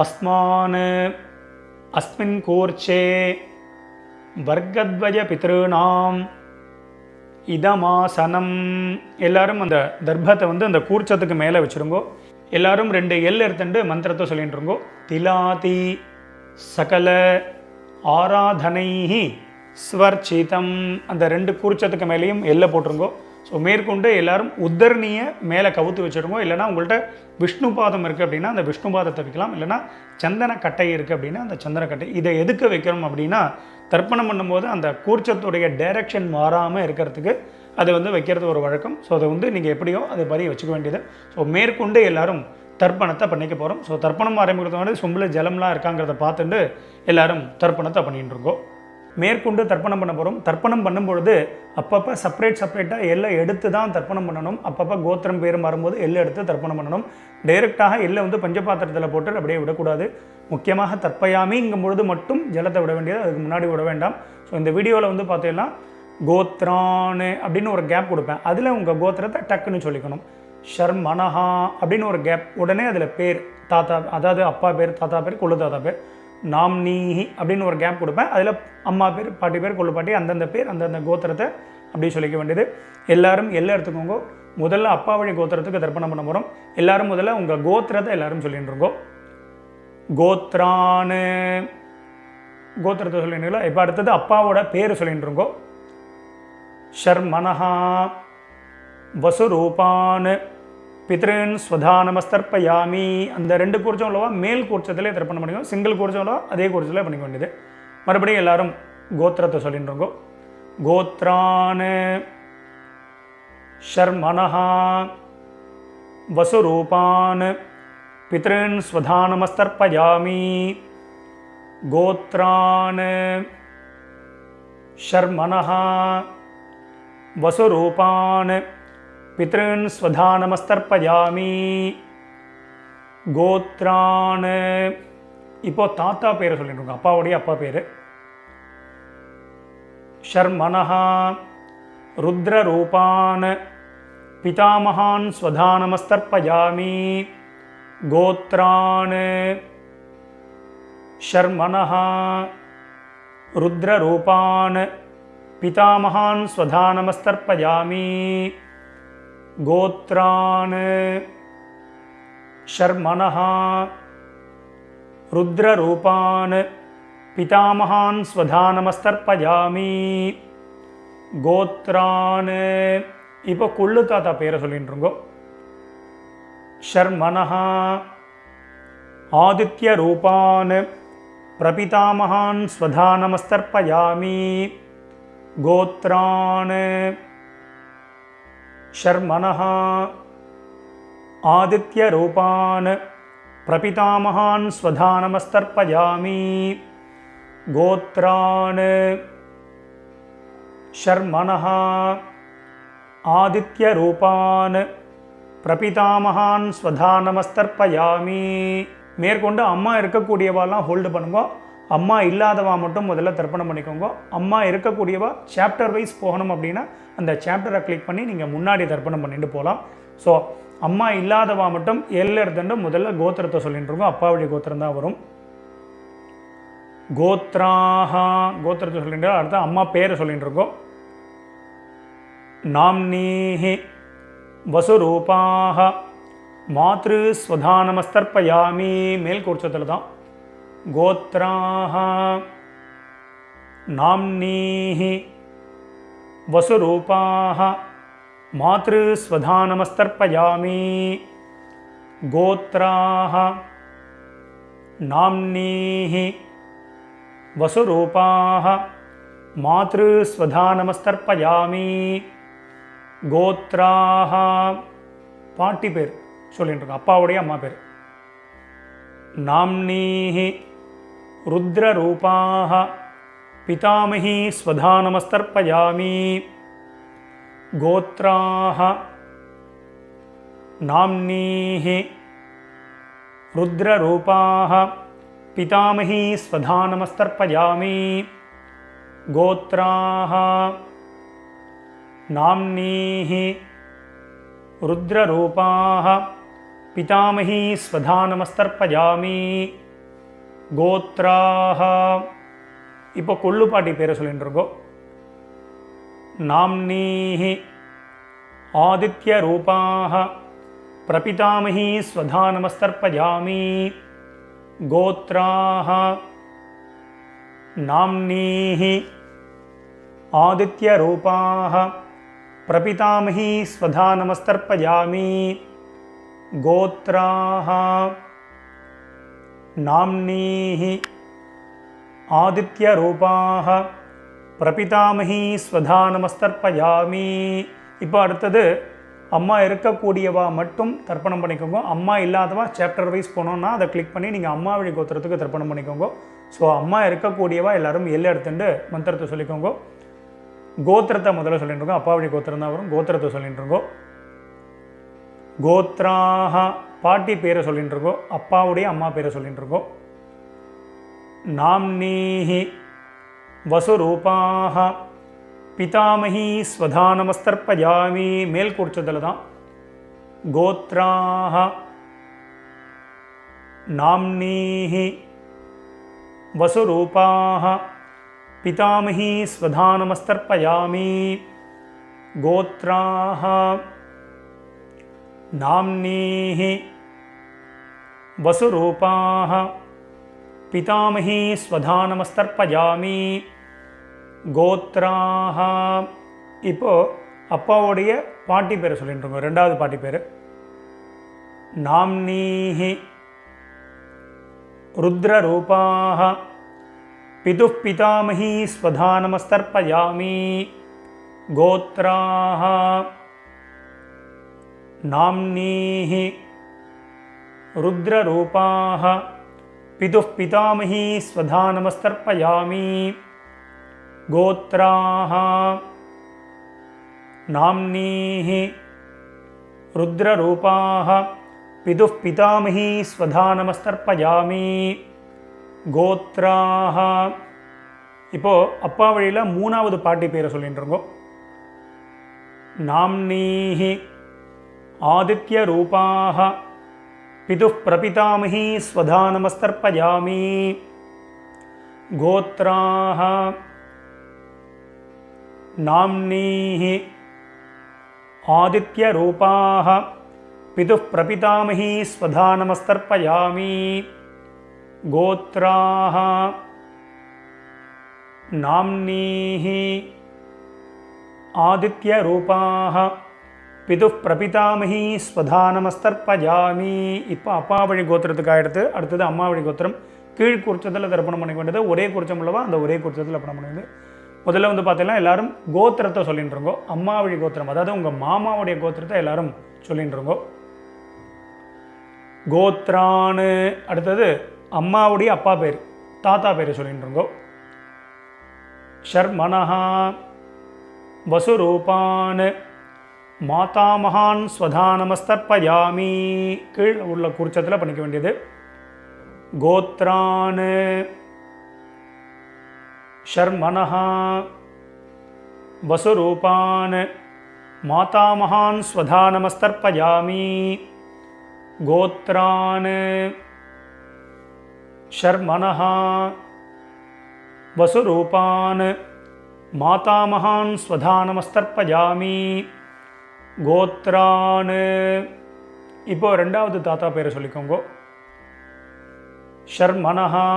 அஸ்மான் அஸ்மின் கோர்ச்சே வர்க்கத்வய பித்ருணாம் இதமாசனம். எல்லாரும் அந்த தர்பத்தை வந்து அந்த கூர்ச்சத்துக்கு மேலே வச்சுருங்கோ. எல்லாரும் 2 எள் எடுத்துட்டு மந்திரத்தை சொல்லிட்டு இருங்கோ. திலாதி சகல ஆராதனைஹி ஸ்வர்ச்சிதம். அந்த 2 கூர்ச்சத்துக்கு மேலேயும் எல்லை போட்டுருங்கோ. ஸோ மேற்கொண்டு எல்லாரும் உத்தரணியை மேலே கவுத்து வச்சுருங்கோ. இல்லைனா உங்கள்கிட்ட விஷ்ணு பாதம் இருக்குது அப்படின்னா அந்த விஷ்ணு பாதத்தை வைக்கலாம். இல்லைனா சந்தன கட்டை இருக்குது அப்படின்னா அந்த சந்தன கட்டை. இதை எதுக்கு வைக்கிறோம் அப்படின்னா தர்ப்பணம் பண்ணும்போது அந்த கூர்ச்சத்துடைய டைரக்ஷன் மாறாமல் இருக்கிறதுக்கு அதை வந்து வைக்கிறது ஒரு வழக்கம். ஸோ அதை வந்து நீங்கள் எப்படியோ அதை பறி வச்சுக்க வேண்டியது. ஸோ மேற்கொண்டு எல்லாரும் தர்ப்பணத்தை பண்ணிக்க போகிறோம். ஸோ தர்ப்பணம் ஆரம்பிக்கிறது முன்னாடி சொம்பில் ஜலம்லாம் இருக்காங்கிறத பார்த்துட்டு எல்லாரும் தர்ப்பணத்தை பண்ணிட்டு இருக்கோம். மேற்கொண்டு தர்ப்பணம் பண்ண போகிறோம். தர்ப்பணம் பண்ணும்பொழுது அப்பப்போ செப்பரேட்டாக எல்லாம் எடுத்து தான் தர்ப்பணம் பண்ணணும். அப்பப்போ கோத்திரம் பேர் மாறும்போது எள்ளை எடுத்து தர்ப்பணம் பண்ணணும். டைரெக்டாக எள்ளை வந்து பஞ்சபாத்திரத்தில் போட்டு அப்படியே விடக்கூடாது. முக்கியமாக தற்பயாமிங்கும் பொழுது மட்டும் ஜலத்தை விட வேண்டியது, அதுக்கு முன்னாடி விட வேண்டாம். ஸோ இந்த வீடியோவில் வந்து பார்த்தீங்கன்னா கோத்ரான் அப்படின்னு ஒரு கேப் கொடுப்பேன். அதில் உங்கள் கோத்திரத்தை டக்குன்னு சொல்லிக்கணும். ஷர்மனஹா அப்படின்னு ஒரு கேப், உடனே அதில் பேர் தாத்தா, அதாவது அப்பா பேர், தாத்தா பேர், கொள்ளு தாத்தா பேர். நாம்னீஹி அப்படின்னு ஒரு கேப் கொடுப்பேன். அதில் அம்மா பேர், பாட்டி பேர், கொள்ளு பாட்டி, அந்தந்த பேர், அந்தந்த கோத்திரத்தை அப்படி சொல்லிக்க வேண்டியது. எல்லாரும் எல்லாம் எடுத்துக்கோங்க. முதல்ல அப்பா வழி கோத்திரத்துக்கு தர்ப்பணம் பண்ண போகிறோம். எல்லாரும் முதல்ல உங்கள் கோத்திரத்தை எல்லாரும் சொல்லிட்டு இருக்கோ. கோத்ரான் கோத்திரத்தை சொல்லிட்டுங்களா. இப்போ அடுத்தது அப்பாவோட பேர் சொல்லிட்டு இருக்கோ. ஷர்மனஹா வசுரூபான் பித்ருன் ஸ்வதானமஸ்தர்ப்பயாமி. அந்த 2 கூர்ச்சம் உள்ளவா மேல் கூர்ச்சத்திலே தர்ப்பணம் பண்ணிக்கோ. சிங்கிள் கூர்ச்சம் உள்ளவா அதே கூர்ச்சத்தில் பண்ணிக்க வேண்டியது. மறுபடியும் எல்லாரும் கோத்திரத்தை சொல்லிட்டு இருக்கோ. கோத்ரான் ஷர்மனஹா வசுரூபான் பித்ருன் ஸ்வதானமஸ்தர்ப்பயாமி. கோத்ரான் ஷர்மனஹா வசுரூபான் பித்ருன் ஸ்வதானமஸ்தர்ப்பயாமி. கோத்ரான் இப்போ தாத்தா பேரை சொல்லிட்டு அப்பாவுடைய அப்பா பேர். ஷர்மனஹா ருத்ரரூபான் பிதாமகான் ஸ்வதானமஸ்தர்ப்பயாமி. கோத்ரான் ஷர்மனஹா ருத்ரரூபான் பிதாமகான் ஸ்வதானமஸ்தர்ப்பயாமி. கோத்ரான் ஷர்மனஹா ருத்ரரூபான் பிதாமகான் ஸ்வதானமஸ்தர்ப்பயாமி. கோத்ரான் இப்போ கொள்ளு தாத்தா பேரை சொல்லிட்டு இருக்கோ. ஷர்மனஹா ஆதித்ய ரூபான் பிரபிதாமகான் ஸ்வதானமஸ்தர்ப்பயாமி. கோத்ரான் ஷர்மனஹா ஆதித்ய ரூபான் பிரபிதாமகான் ஸ்வதானமஸ்தர்ப்பயாமி. கோத்ரான் ஷர்மனஹா ஆதித்ய ரூபான் பிரபிதாமகான் ஸ்வதானமஸ்தர்ப்பயாமி. மேற்கொண்டு அம்மா இருக்கக்கூடியவாலாம் ஹோல்டு பண்ணுங்க. அம்மா இல்லாதவா மட்டும் முதல்ல தர்ப்பணம் பண்ணிக்கோங்க. அம்மா இருக்கக்கூடியவா சாப்டர் வைஸ் போகணும் அப்படின்னா அந்த சாப்டரை கிளிக் பண்ணி நீங்கள் முன்னாடி தர்ப்பணம் பண்ணிட்டு போகலாம். ஸோ அம்மா இல்லாதவா மட்டும் எடுத்துட்டு முதல்ல கோத்திரத்தை சொல்லிட்டு இருக்கோம். அப்பா வழி கோத்திரம் தான் வரும். கோத்ராஹா கோத்திரத்தை சொல்லிட்டு அடுத்த அம்மா பேரை சொல்லிட்டு இருக்கோம். நாம்னீஹி வசுரூபாஹ மாத்ரு ஸ்வதானமஸ்தர்ப்பயாமி. மேல் கூர்ச்சத்தில் தான். கோத்ராஹா நாம்னீஹி வசுரூபாஹ மாத்ரு ஸ்வதானமஸ்தர்ப்பயாமி. கோத்ராஹ நாம்னீஹி வசுரூபாஹ மாத்ரு ஸ்வதானமஸ்தர்ப்பயாமி. கோத்ராஹ பாட்டி பேர் சொல்லிட்டு இருக்கோம். அப்பாவுடைய அம்மா பேர். நாம்னீஹி ருத்ரரூபாஹ பிதாமகி ஸ்வதானமஸ்தர்ப்பயாமி. கோத்ராஹ நாம்னீஹி ருத்ரரூபாஹ பிதாமகி ஸ்வதானமஸ்தர்ப்பயாமி. கோத்ராஹ நாம்னீஹி ருத்ரரூபாஹ பிதாமகி ஸ்வதானமஸ்தர்ப்பயாமி. கோத்ராஹ இப்போ கொள்ளு பாட்டி பேரை சொல்லிட்டு இருக்கோம். நாம்னீஹி ஆதித்ய ரூபாஹ பிரபிதாமகி ஸ்வதானமஸ்தர்ப்பயாமி. கோத்ராஹ நாம்னீஹி ஆதித்ய ரூபாஹ பிரபிதாமகி ஸ்வதானமஸ்தர்ப்பயாமி. கோத்ராஹ நாம்னீஹி ஆதித்ய ரூபாஹ பிரபிதாமகி ஸ்வதானமஸ்தர்ப்பயாமி. இப்போ அடுத்தது அம்மா இருக்கக்கூடியவா மட்டும் தர்ப்பணம் பண்ணிக்கோங்க. அம்மா இல்லாதவா சாப்டர் வைஸ் போனோன்னா அதை கிளிக் பண்ணி நீங்கள் அம்மா வழி கோத்திரத்துக்கு தர்ப்பணம் பண்ணிக்கோங்க. ஸோ அம்மா இருக்கக்கூடியவா எல்லாரும் எடுத்துட்டு மந்திரத்தை சொல்லிக்கோங்க. கோத்திரத்தை முதல்ல சொல்லிட்டு இருக்கோம். அப்பா வழி கோத்திரம் தான் வரும். கோத்திரத்தை சொல்லிட்டு இருக்கோம். கோத்ராஹ பாட்டி பேரை சொல்லிட்டு இருக்கோம். அப்பாவுடைய அம்மா பேரை சொல்லிட்டு இருக்கோம். நாம்னீஹி வசுரூபாஹ பிதாமகி ஸ்வதானமஸ்தர்ப்பயாமி. மேல் கூர்ச்சதில் தான். கோத்ராஹ நாம்னீஹி வசுரூபாஹ பிதாமகி ஸ்வதானமஸ்தர்ப்பயாமி. கோத்ராஹ நாம்னீஹி வசுரூபாஹ பிதாமகி ஸ்வதானமஸ்தர்ப்பயாமி. கோத்ராஹ. இப்போ அப்பாவுடைய பாட்டி பேரை சொல்லிட்டு இருக்கோம். ரெண்டாவது பாட்டி பேர் நாம்னீஹி ருத்ரரூபாஹ பிதுः பிதாமகி ஸ்வதானமஸ்தர்ப்பயாமி. கோத்ராஹ நாம்னீஹி ருத்ரரூபாஹ பிதுः பிதாமகி ஸ்வதானமஸ்தர்ப்பயாமி. கோத்ராஹ நாம்னீஹி ருத்ரரூபாஹ பிதுः பிதாமகி ஸ்வதானமஸ்தர்ப்பயாமி. கோத்ராஹ. இப்போ அப்பா வழியில் மூணாவது பாட்டி பேரை சொல்லிட்டு இருக்கோம். நாம்னீஹி ஆதித்ய ரூபாஹ பிதுः பிரபிதாமகி ஸ்வதானமஸ்தர்ப்பயாமி. கோத்ராஹ நாம்னீஹி ஆதித்ய ரூபாஹ பிதுः பிரபிதாமகி ஸ்வதானமஸ்தர்ப்பயாமி. கோத்ராஹ நாம்னீஹி ஆதித்ய ரூபாஹ பிதுः பிரபிதாமகி ஸ்வதானமஸ்தர்ப்பயாமி. இப்போ அப்பா வழி கோத்திரத்துக்கு அடுத்தது அம்மா வழி கோத்திரம். கீழ் குறிச்சத்தில் தர்ப்பணம் பண்ணிக்க வேண்டியது. ஒரே குறிச்சம் உள்ளவா அந்த ஒரே குறிச்சத்தில் தர்ப்பணம் பண்ணியது. முதல்ல பார்த்தீங்கன்னா எல்லாரும் கோத்திரத்தை சொல்லிட்டு இருக்கோம். அம்மா வழி கோத்திரம், அதாவது உங்கள் மாமாவுடைய கோத்திரத்தை எல்லாரும் சொல்லிட்டு இருக்கோம். கோத்ரான்னு. அடுத்தது அம்மாவுடைய அப்பா பேர், தாத்தா பேர் சொல்லிட்டு இருக்கோம். ஷர்மனஹா வசுரூபான் மாதாமகான் ஸ்வதானமஸ்தர்ப்பயாமி. கீழ் உள்ள குறிச்சத்தில் பண்ணிக்க வேண்டியது. கோத்ரான் ஷர்மனஹா வசுரூபான் மாதாமகான் ஸ்வதானமஸ்தர்ப்பயாமி. கோத்ரான் ஷர்மனஹா வசுரூபான் மாதாமகான் ஸ்வதானமஸ்தர்ப்பயாமி. கோத்ரான். இப்போ ரெண்டாவது தாத்தா பேரை சொல்லிக்கோங்க. ஷர்மனஹா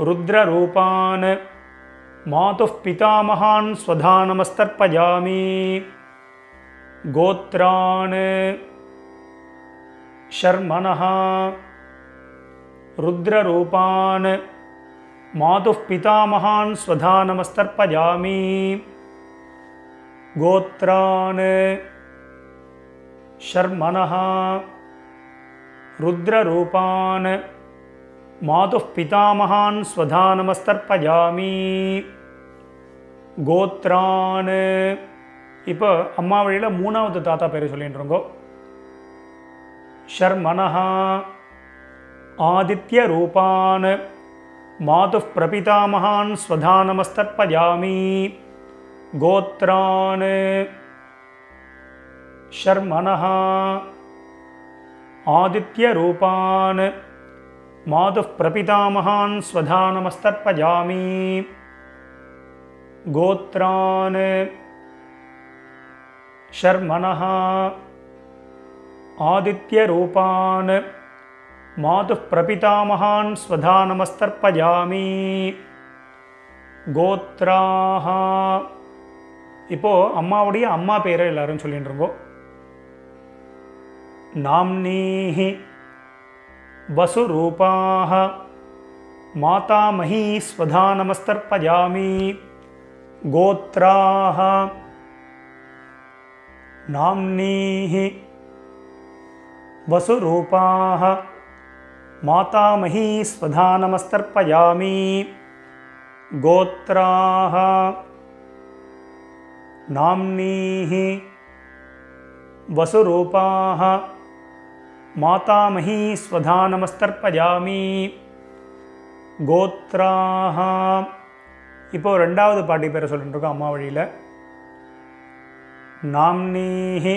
ருத்ரரூபான் மாதுः பிதாமகான் ஸ்வதானமஸ்தர்ப்பயாமி. கோத்ரான் ஷர்மனஹா ருத்ரரூபான் மாதுः பிதாமகான் ஸ்வதானமஸ்தர்ப்பயாமி. கோத்ரான் ஷர்மனஹா ருத்ரரூபான் மாதுः பிதாமகான் ஸ்வதானமஸ்தர்ப்பயாமி. கோத்ரான். இப்போ அம்மா வழியில் மூணாவது தாத்தா பேர் சொல்லிட்டு இருக்கோம். ஷர்மனஹா ஆதித்ய ரூபான் மாதுः பிரபிதாமகான் ஸ்வதானமஸ்தர்ப்பயாமி. கோத்ரான் ஷர்மனஹா ஆதித்ய ரூபான் மாதுः பிரபிதாமகான் ஸ்வதானமஸ்தர்ப்பயாமி. கோத்ரான் ஷர்மனஹா ஆதித்ய ரூபான் மாதுः பிரபிதாமகான் ஸ்வதானமஸ்தர்ப்பயாமி. கோத்ராஹ. இப்போ அம்மாவுடைய அம்மா பேரை எல்லாரும் சொல்லிட்டு இருக்கோம். நாம்னீஹி வசுரூபாஹ மாதாமகி ஸ்வதானமஸ்தர்ப்பயாமி. கோத்ராஹ நாம்னீஹி வசுரூபாஹ மாதாமகி ஸ்வதானமஸ்தர்ப்பயாமி. கோத்ராஹ நாம்னீஹி வசுரூபாஹ மாதாமகி ஸ்வதானமஸ்தர்ப்பயாமி. கோத்ராஹ. இப்போது ரெண்டாவது பாட்டி பேரை சொல்லிட்டு இருக்கோம் அம்மா வழியில். நாம்னீஹி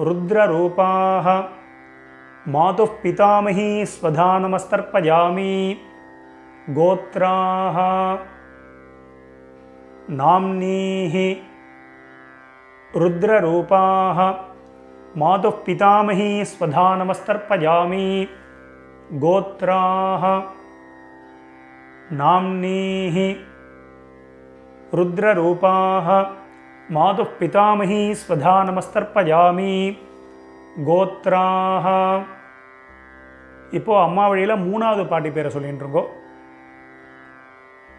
ருத்ரரூபாஹ மாதுः பிதாமஹி ஸ்வதா நமஸ்தர்ப்பயாமி கோத்ராஹ. நாம்னீஹி ருத்ரரூபாஹ மாதுः பிதாமஹி ஸ்வதா நமஸ்தர்ப்பயாமி கோத்ராஹ. நாம்னீஹி ருத்ரரூபாஹ மாதுः பிதாமஹி ஸ்வதா நமஸ்தர்ப்பயாமி கோத்ராஹ. இப்போது அம்மா வழியில் மூணாவது பாட்டி பேரை சொல்லிட்டு இருக்கோம்.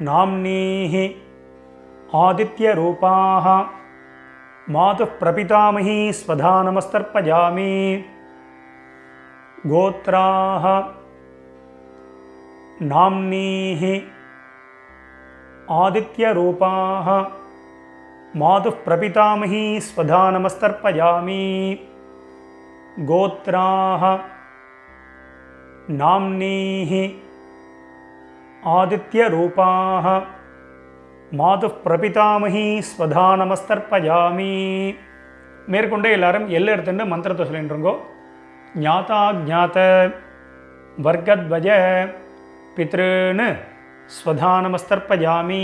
நாம்னீஹி ஆதித்ய ரூபாஹ மாதுः பிரபிதாமஹி ஸ்வதா நமஸ்தர்ப்பயாமி கோத்ராஹ. நாம்னீஹி ஆதித்ய ரூபாஹ மாதுः பிரபிதாமஹி ஸ்வதா நமஸ்தர்ப்பயாமி கோத்ராஹ. நாம்னீஹி ஆதித்ய ரூபாஹ மாதுः பிரபிதாமஹி ஸ்வதா நமஸ்தர்ப்பயாமி. மேற்கொண்டே எல்லாரும் எல்லை எடுத்துட்டு மந்திரத்தை சொல்லிட்டு இருக்கோம். ஞாதா ஜாத வர்க்கத்வஜ பித்ருன்னு ஸ்வதா நமஸ்தர்ப்பயாமி.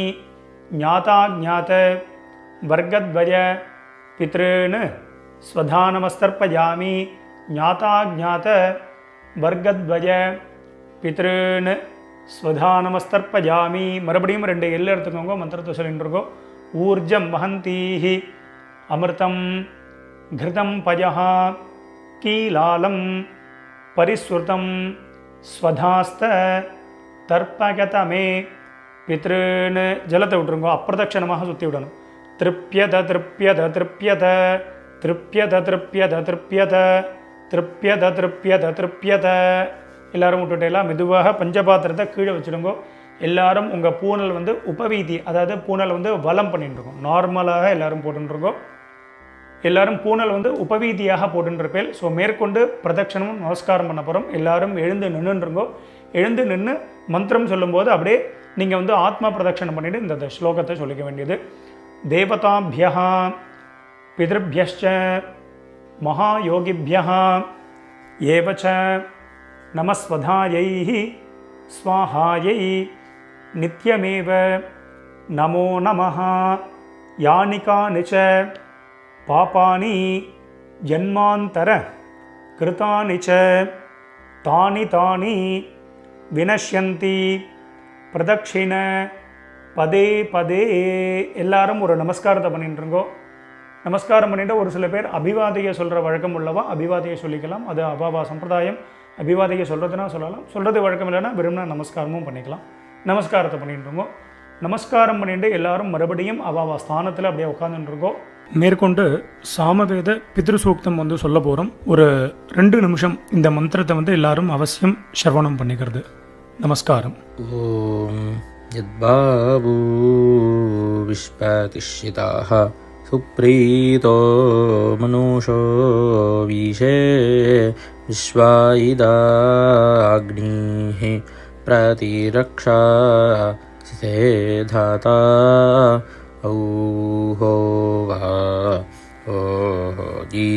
ஞாதா ஜாத வர்க்கத்வஜ பித்ருன்னு ஸ்வதா நமஸ்தர்ப்பயாமி. ஞாதா ஜாத வர்க்கத்வஜ பித்ருன்னு ஸ்வதா நமஸ்தர்ப்பயாமி. மறுபடியும் ரெண்டு எல்லை எடுத்துக்கோங்க, மந்திரத்தை சொல்லிட்டு இருக்கோம். ஊர்ஜம் வஹந்தீஹி அமிர்தம் கிருதம் பஜஹ கீலாலம் பரிஸ்ருதம் ஸ்வதாஸ்த தர்ப்பகதமே பித்ருன்னு ஜலத்தை விட்டுருங்கோ. அப்பிரதட்சணமாக சுற்றி விடணும். திருப்யத திருப்யத திருப்யத திருப்யத திருப்யத திருப்யத திருப்யத திருப்யத திருப்யத. எல்லாரும் விட்டுட்டேலாம் மெதுவாக பஞ்சபாத்திரத்தை கீழே வச்சுடுங்கோ. எல்லாரும் உங்கள் பூனல் வந்து உபவீதி, அதாவது பூனல் வந்து வலம் பண்ணிட்டுருக்கோம். நார்மலாக எல்லாரும் போட்டுருக்கோம். எல்லாரும் பூனல் வந்து உபவீதியாக போட்டுருப்பேன். ஸோ மேற்கொண்டு பிரதட்சணமும் நமஸ்காரம் பண்ண போகிறோம். எல்லாரும் எழுந்து நின்றுருங்கோ. எழுந்து நின்று மந்திரம் சொல்லும்போது அப்படியே நீங்கள் வந்து ஆத்மா பிரதட்சணம் பண்ணிவிட்டு இந்த ஸ்லோகத்தை சொல்லிக்க வேண்டியது. தேவதாபியா பிதృभ्यश्च மகாயோகிभ्यः ஏவச்ச நமஸ்வதாயை ஸ்வாஹாயை நித்யமேவ நமோ நமः. யானி கானி ச பாபானி ஜன்மாந்தர கிருதானி ச தானி தானி வினஷ்யந்தி பிரதட்சிண பதே பதே. எல்லாரும் ஒரு நமஸ்காரத்தை பண்ணிட்டுருங்கோ. நமஸ்காரம் பண்ணிட்டு ஒரு சில பேர் அபிவாதையை சொல்கிற வழக்கம் உள்ளவா அபிவாதையை சொல்லிக்கலாம். அது அபாவா சம்பிரதாயம். அபிவாதையை சொல்கிறதுனா சொல்லலாம், சொல்கிறது வழக்கம் இல்லைன்னா விரும்பினா நமஸ்காரமும் பண்ணிக்கலாம். நமஸ்காரத்தை பண்ணிட்டுருங்கோ. நமஸ்காரம் பண்ணிட்டு எல்லாரும் மறுபடியும் அவாவா ஸ்தானத்தில் அப்படியே உட்காந்துட்டுருக்கோம். மேற்கொண்டு சாமவேத பித்ருசூக்தம் வந்து சொல்ல போகிறோம். ஒரு 2 நிமிஷம் இந்த மந்திரத்தை வந்து எல்லாரும் அவசியம் ஸ்ரவணம் பண்ணிக்கிறது. நமஸ்காரம். ஓம் யத்பாவூ விஸ்வதிஷ்யிதாஹ சுப்ரீதோ மனுஷோ வீஷே விஸ்வாயிதாக்னிஹி பிரதிரக்ஷா சிதே தாதா ஔஹோவா ஓஜி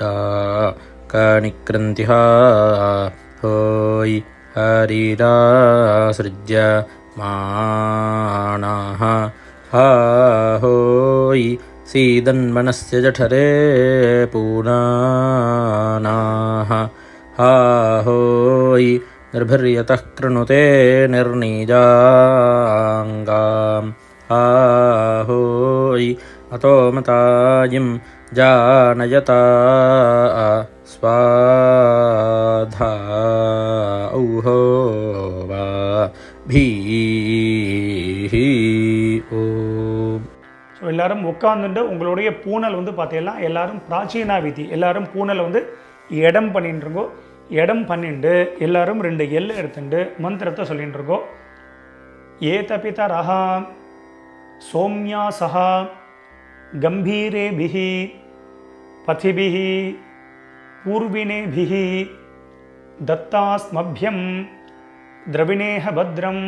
டா கணிக்ரந்திஹா ஹோய் ஹரிராஸ்ருஜ்ய மாணாஹ ஹோய் சீதன்மனஸ்ய ஜఠரே பூனானாஹ ஹோய் நிர்பிர்யதः க்ருணுதே நிர்ணீஜாங்காம் ஹோய் அதோ மதாயிம் ஜானயதா ஸ்வாதா ஔஹோவா பீஹி ஓம். ஸோ எல்லாரும் உட்காந்துட்டு உங்களுடைய பூனல் வந்து பார்த்தீங்கன்னா எல்லாரும் பிராச்சீனா விதி, எல்லாரும் பூனலை வந்து இடம் பண்ணிட்டு இருக்கோம். இடம் பண்ணிட்டு எல்லாரும் 2 எல்லை எடுத்துட்டு மந்திரத்தை சொல்லிட்டு இருக்கோம். ஏதபிதரஹ சோம்யாசஹ கம்பீரேபிஹி பதிபிஹி பூர்வினேபிஹி தத்தாஸ்மभ्यं द्रविणेह भद्रं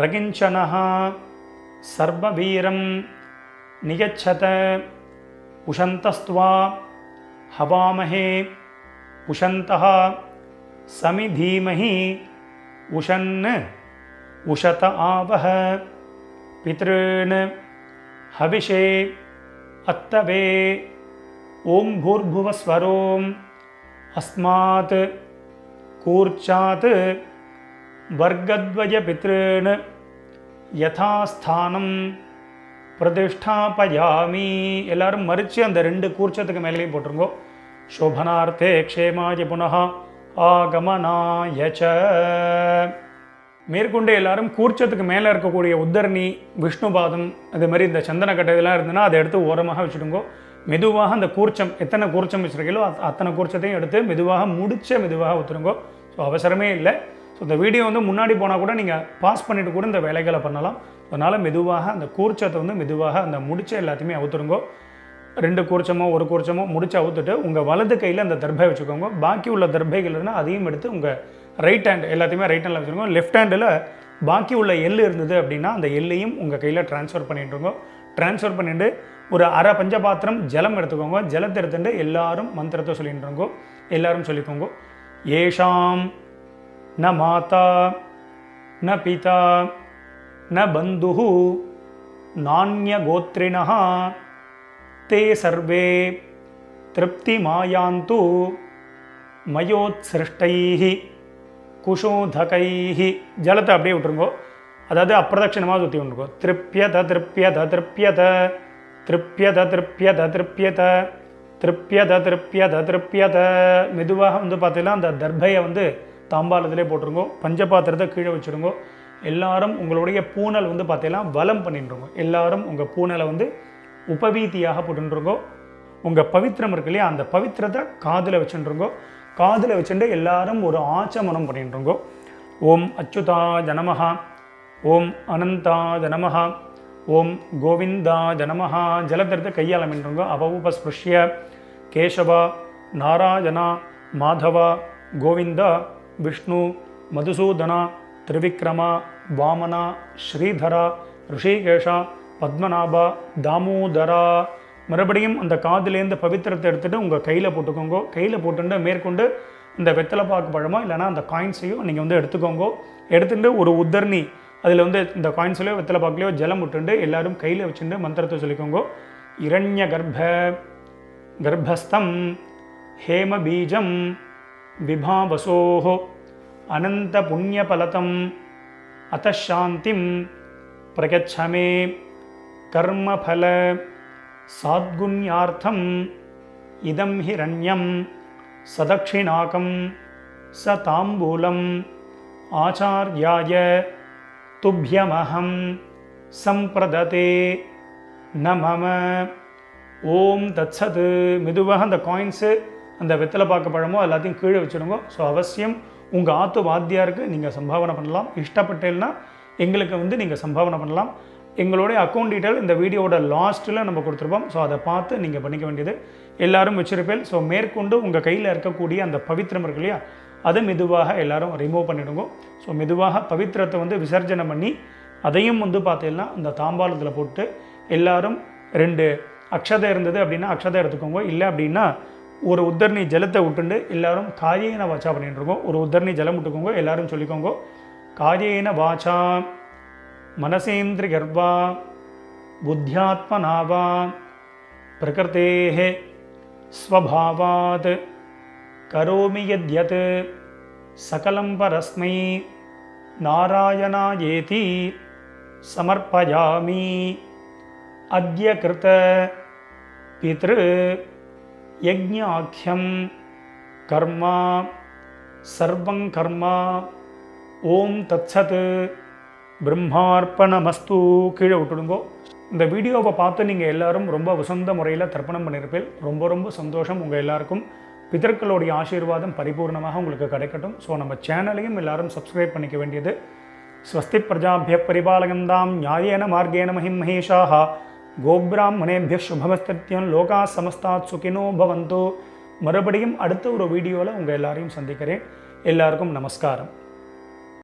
ரகிஞ்சனः சர்வவீரம் நியச்சத உஷந்தஸ்த்வா ஹவாமஹே உஷந்தः சமிதீமஹி உஷன் உஷத ஆவஹ பித்ருன் ஹவிஷே அத்தவே ஓம் பூர்புவஸ்வரோம் அஸ்மாத் கூர்ச்சாத் வர்க்கத்வய பித்ருன் யதாஸ்தானம் பிரதிஷ்டாபயாமி. எல்லாரும் மறித்து அந்த 2 கூர்ச்சத்துக்கு மேலேயும் போட்டுருங்கோ. சோபனார்த்தே க்ஷேமாய புனः ஆகமனாய ச. மேற்கொண்டு எல்லாரும் கூர்ச்சத்துக்கு மேலே இருக்கக்கூடிய உத்தரணி, விஷ்ணுபாதம், அது மாதிரி இந்த சந்தனக்கட்டை இதெல்லாம் இருந்ததுன்னா அதை எடுத்து ஓரமாக வச்சுடுங்கோ. மெதுவாக அந்த கூர்ச்சம், எத்தனை கூர்ச்சம் வச்சுருக்கீங்களோ அத்தனை கூர்ச்சத்தையும் எடுத்து மெதுவாக மெதுவாக ஊற்றுருங்கோ. ஸோ அவசரமே இல்லை. ஸோ இந்த வீடியோ வந்து முன்னாடி போனால் கூட நீங்கள் பாஸ் பண்ணிவிட்டு கூட இந்த வேலைகளை பண்ணலாம். அதனால் மெதுவாக அந்த கூர்ச்சத்தை வந்து மெதுவாக அந்த முடிச்ச எல்லாத்தையுமே அவுத்துருங்கோ. 2 கூர்ச்சமோ 1 கூர்ச்சமோ முடிச்சு அவுத்துட்டு உங்கள் வலது கையில் அந்த தர்பை வச்சுக்கோங்க. பாக்கி உள்ள தர்பைகள் இருந்தால் அதையும் எடுத்து உங்கள் ரைட் ஹேண்ட் எல்லாத்தையுமே ரைட் ஹேண்டில் வச்சுருக்கோங்க. லெஃப்ட் ஹேண்டில் பாக்கி உள்ள எள் இருந்தது அப்படின்னா அந்த எல்லையும் உங்கள் கையில் ட்ரான்ஸ்ஃபர் பண்ணிட்டுருங்க. ட்ரான்ஸ்ஃபர் பண்ணிவிட்டு ஒரு அரை பஞ்சபாத்திரம் ஜலம் எடுத்துக்கோங்க. ஜலத்தை எடுத்துட்டு எல்லாரும் மந்திரத்தை சொல்லிட்டுருங்கோ. எல்லாரும் சொல்லிக்கோங்க. ஏஷாம் ந மாதா ந பிதா ந பந்துஹு நான்ய கோத்ரிணः தே சர்வே திருப்தி மாயாந்து மயோத்சிருஷ்டைஹி குஷோதகைஹி. ஜலத்தை அப்படியே விட்டுருங்கோ. அதாவது அப்பிரதட்சிணமாக சுற்றி விட்டுருக்கோம். திருப்யத திருப்யத திருப்யத திருப்யத திருப்யத திருப்யத திருப்யத திருப்யத திருப்யத. மெதுவாக வந்து பார்த்தீங்கன்னா அந்த தர்பையை வந்து தாம்பாலத்திலே போட்டுருங்கோ. பஞ்சபாத்திரத்தை கீழே வச்சுருங்கோ. எல்லாரும் உங்களுடைய பூனல் வந்து பார்த்தீங்கன்னா வலம் பண்ணிட்டுருங்கோ. எல்லாரும் உங்கள் பூனலை வந்து உபவீதியாக போட்டுருங்கோ. உங்கள் பவித்திரம் இருக்கு இல்லையா, அந்த பவித்திரத்தை காதில் வச்சுருங்கோ. காதில் வச்சுட்டு எல்லாரும் ஒரு ஆச்சமனம் பண்ணிட்டுருங்கோ. ஓம் அச்சுதாய நமஹ, ஓம் அனந்தாய நமஹ, ஓம் கோவிந்தாய நமஹ. ஜலத்திரத்தை கையால் மின்றுங்கோ. அபவுபஸ்பிருஷ்ய கேசவா நாராயணா மாதவா கோவிந்தா விஷ்ணு மதுசூதனா திரிவிக்ரமா வாமனா ஸ்ரீதரா ரிஷிகேஷா பத்மநாபா தாமோதரா. மறுபடியும் அந்த காதிலேருந்து பவித்திரத்தை எடுத்துகிட்டு உங்கள் கையில் போட்டுக்கோங்க. கையில் போட்டுட்டு மேற்கொண்டு இந்த வெத்தலை பாக்கு பழமோ இல்லைனா அந்த காயின்ஸையும் நீங்கள் வந்து எடுத்துக்கோங்க. எடுத்துகிட்டு ஒரு உத்தர்ணி அதில் வந்து இந்த காயின்ஸ்லையோ வெத்தலை பாக்குலையோ ஜலம் விட்டுண்டு எல்லாரும் கையில் வச்சுட்டு மந்திரத்தை சொல்லிக்கோங்க. இரண்ய கர்ப்பஸ்தம் ஹேம பீஜம் விபாவசோஹோ அனந்த புண்ணியபலதம் அத்தசாந்திம் பிரகச்சமே கர்மபல சாத்குண்யார்த்தம் இதம் ஹிரண்யம் சதக்ஷிணாகம் ச தாம்பூலம் ஆச்சார்யாய துப்யமஹம் சம்பிரததே நமம. ஓம் தத்சத். மெதுவாக அந்த காயின்ஸு அந்த வெத்தலை பாக்கு பழமோ எல்லாத்தையும் கீழே வச்சுடுங்க. ஸோ அவசியம் உங்கள் ஆத்து வாத்தியாருக்கு நீங்கள் சம்பாவனை பண்ணலாம். இஷ்டப்பட்டேன்னா எங்களுக்கு வந்து நீங்கள் சம்பாவனை பண்ணலாம். எங்களுடைய அக்கௌண்ட் டீட்டெயில் இந்த வீடியோட லாஸ்ட்டில் நம்ம கொடுத்துருப்போம். ஸோ அதை பார்த்து நீங்கள் பண்ணிக்க வேண்டியது. எல்லோரும் வச்சுருப்பேன். ஸோ மேற்கொண்டு உங்கள் கையில் இருக்கக்கூடிய அந்த பவித்திரம் இருக்கு இல்லையா, அதை மெதுவாக எல்லோரும் ரிமூவ் பண்ணிவிடுங்க. ஸோ மெதுவாக பவித்திரத்தை வந்து விசர்ஜனை பண்ணி அதையும் வந்து பார்த்தீங்கன்னா அந்த தாம்பாலத்தில் போட்டு எல்லாரும் 2 அக்ஷதை இருந்தது அப்படின்னா அக்ஷதை எடுத்துக்கோங்க. இல்லை அப்படின்னா ஒரு உத்தரணி ஜலத்தை விட்டுண்டு எல்லாரும் காயேன வாச்சா பண்ணிட்டு இருக்கோம். ஒரு உத்தரணி ஜலம் விட்டுக்கோங்க. எல்லாரும் சொல்லிக்கோங்க. காயேன வாச்சா மனசேந்திரி கர்வா புத்தியாத்மனாவா பிரகிருதேஹ ஸ்வபாவாத் கரோமி யத்யத் சகலம் பரஸ்மை நாராயணாயேதி சமர்ப்பயாமி. அத்ய கிருத பித்ரு யஜ்ஞாக்யம் கர்மா சர்வங் கர்மா. ஓம் தத்சத். பிரம்மார்ப்பணமஸ்து. கீழே விட்டுடுங்கோ. இந்த வீடியோவை பார்த்து நீங்கள் எல்லாரும் ரொம்ப வசந்த முறையில் தர்ப்பணம் பண்ணியிருப்பேன். ரொம்ப ரொம்ப சந்தோஷம். உங்கள் எல்லாருக்கும் பிதர்களுடைய ஆசீர்வாதம் பரிபூர்ணமாக உங்களுக்கு கிடைக்கட்டும். ஸோ நம்ம சேனலையும் எல்லாரும் சப்ஸ்கிரைப் பண்ணிக்க வேண்டியது. ஸ்வஸ்தி பிரஜாபிய பரிபாலகந்தாம் நியாயேன மார்கேன மஹிம் மகேஷாஹ கோப்ராஹ்மணேபிய சுபமஸ்தத்யம் லோகா சமஸ்தாத் சுகினோ பவந்து. மறுபடியும் அடுத்த ஒரு வீடியோவில் உங்கள் எல்லாரையும் சந்திக்கிறேன். எல்லாருக்கும் நமஸ்காரம்.